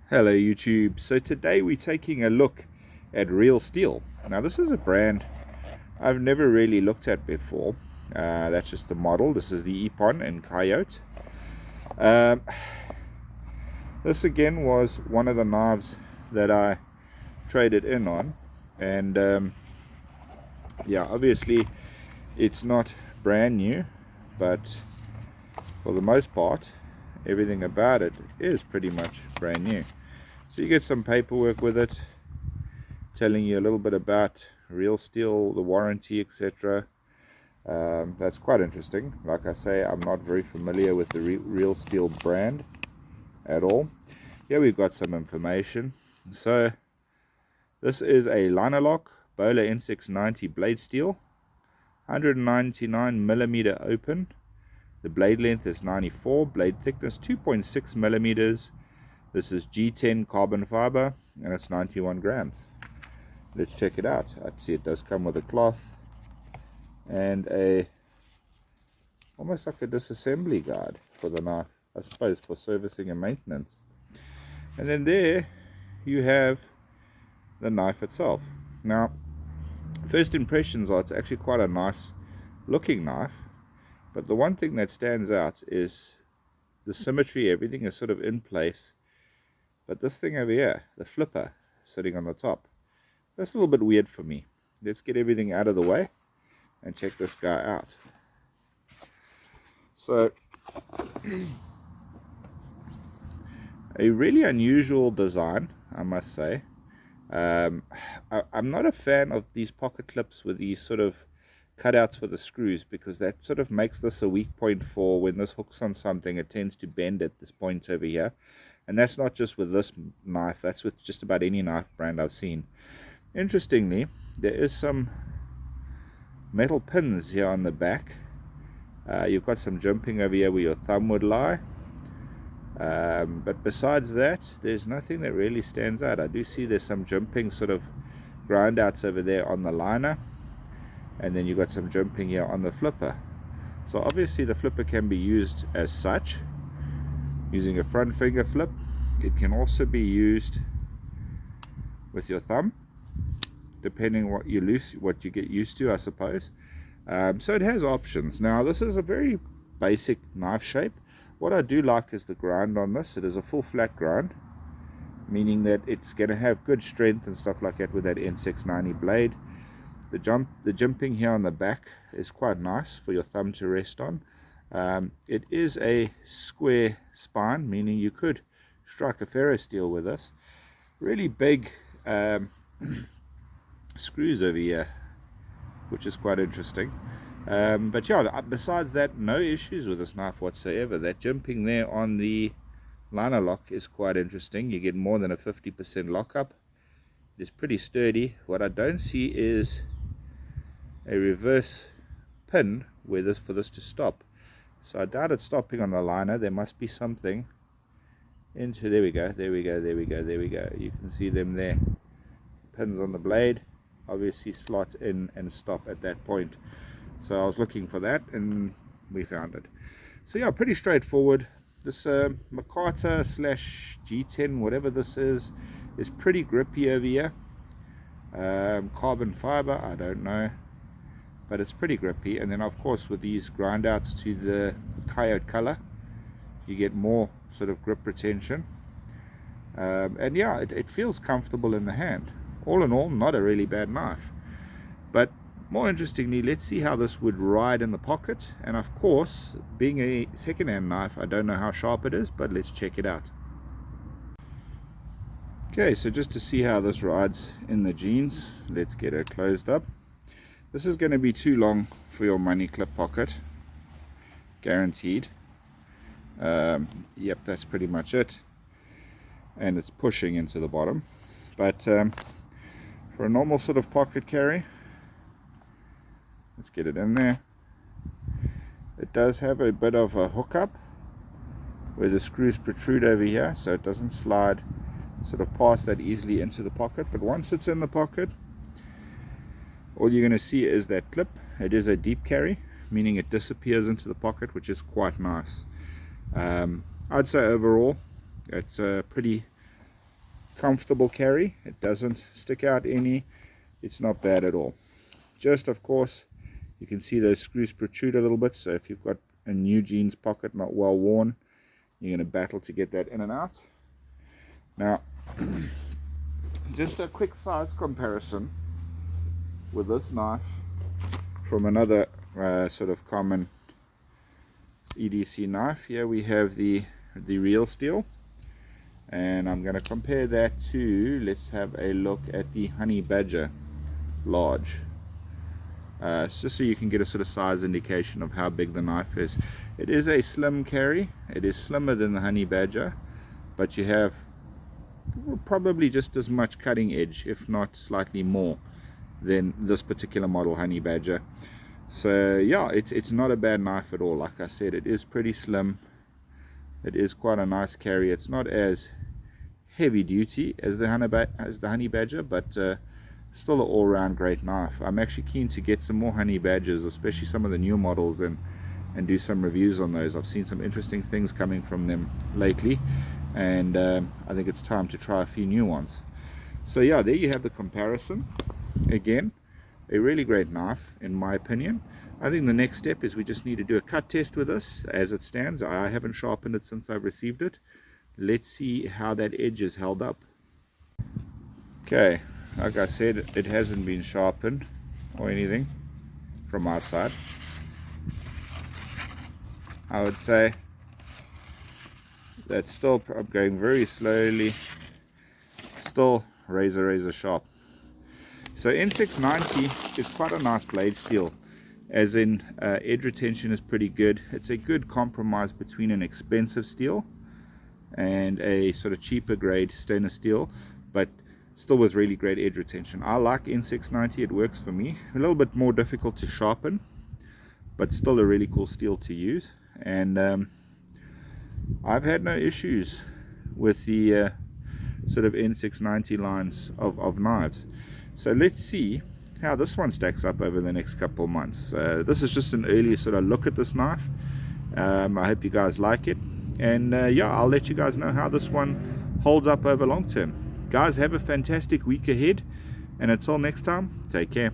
Hello YouTube. So today we're taking a look at Real Steel. Now this is a brand I've never really looked at before. That's just the model. This is the Ippon in Coyote. Um, this again was one of the knives that I traded in on, and yeah, obviously it's not brand new, but for the most part everything about it is pretty much brand new. So you get some paperwork with it telling you a little bit about Real Steel, the warranty, etc. That's quite interesting. Like I say, I'm not very familiar with the Real Steel brand at all. Here we've got some information. So this is a liner lock Bohler N690 blade steel, 199mm open. The blade length is 94, blade thickness 2.6 millimeters. This is G10 carbon fiber and it's 91 grams. Let's check it out. I'd see it does come with a cloth and almost like a disassembly guide for the knife, I suppose, for servicing and maintenance. And then there you have the knife itself. Now, first impressions are it's actually quite a nice looking knife, but the one thing that stands out is the symmetry. Everything is sort of in place. But this thing over here, the flipper sitting on the top, that's a little bit weird for me. Let's get everything out of the way and check this guy out. So, a really unusual design, I must say. I'm not a fan of these pocket clips with these sort of cutouts for the screws, because that sort of makes this a weak point for when this hooks on something. It tends to bend at this point over here. And that's not just with this knife, that's with just about any knife brand I've seen. Interestingly, there is some metal pins here on the back. You've got some jimping over here where your thumb would lie. But besides that, there's nothing that really stands out. I do see there's some jimping sort of grind outs over there on the liner. And then you've got some jimping here on the flipper. So obviously the flipper can be used as such, using a front finger flip. It can also be used with your thumb, depending what you get used to, I suppose. So it has options. Now this is a very basic knife shape. What I do like is the grind on this. It is a full flat grind, meaning that it's going to have good strength and stuff like that with that N690 blade. The jimping here on the back is quite nice for your thumb to rest on. It is a square spine, meaning you could strike a ferro steel with this. Really big screws over here, which is quite interesting. But yeah, besides that, no issues with this knife whatsoever. That jimping there on the liner lock is quite interesting. You get more than a 50% lockup. It is pretty sturdy. What I don't see is a reverse pin for this to stop. So I doubt it's stopping on the liner. There must be something into, there we go. You can see them there. Pins on the blade, obviously slot in and stop at that point. So I was looking for that and we found it. So yeah, pretty straightforward. This Makata / G10, whatever this is pretty grippy over here. Carbon fiber, I don't know, but it's pretty grippy. And then of course with these grind outs to the coyote color, you get more sort of grip retention. And yeah, it feels comfortable in the hand. All in all, not a really bad knife. But more interestingly, let's see how this would ride in the pocket. And of course, being a second-hand knife, I don't know how sharp it is, but let's check it out. Okay, so just to see how this rides in the jeans, let's get her closed up. This is going to be too long for your money clip pocket, guaranteed. Yep, that's pretty much it. And it's pushing into the bottom. But for a normal sort of pocket carry, let's get it in there. It does have a bit of a hookup where the screws protrude over here, so it doesn't slide sort of past that easily into the pocket. But once it's in the pocket, all you're going to see is that clip. It is a deep carry, meaning it disappears into the pocket, which is quite nice. I'd say overall it's a pretty comfortable carry. It doesn't stick out any. It's not bad at all. Just, of course, you can see those screws protrude a little bit, so if you've got a new jeans pocket not well worn, you're going to battle to get that in and out. Now, just a quick size comparison with this knife from another sort of common EDC knife. Here we have the real steel, and I'm going to compare that to, let's have a look at the Honey Badger large, just so you can get a sort of size indication of how big the knife is. It is a slim carry. It is slimmer than the Honey Badger, but you have probably just as much cutting edge, if not slightly more, than this particular model Honey Badger. So yeah, it's not a bad knife at all. Like I said, it is pretty slim. It is quite a nice carry. It's not as heavy duty as the Honey Badger, but still an all-round great knife. I'm actually keen to get some more Honey Badgers, especially some of the new models, and do some reviews on those. I've seen some interesting things coming from them lately, and I think it's time to try a few new ones. So yeah, there you have the comparison. Again, a really great knife in my opinion. I think the next step is we just need to do a cut test with this as it stands. I haven't sharpened it since I've received it. Let's see how that edge is held up. Okay, like I said, it hasn't been sharpened or anything from our side. I would say that's still, I'm going very slowly, still razor sharp. So N690 is quite a nice blade steel, as in edge retention is pretty good. It's a good compromise between an expensive steel and a sort of cheaper grade stainless steel, but still with really great edge retention. I like N690, it works for me. A little bit more difficult to sharpen, but still a really cool steel to use. And I've had no issues with the sort of N690 lines of knives. So let's see how this one stacks up over the next couple of months. This is just an early sort of look at this knife. I hope you guys like it, and yeah, I'll let you guys know how this one holds up over long term. Guys, have a fantastic week ahead, and until next time, take care.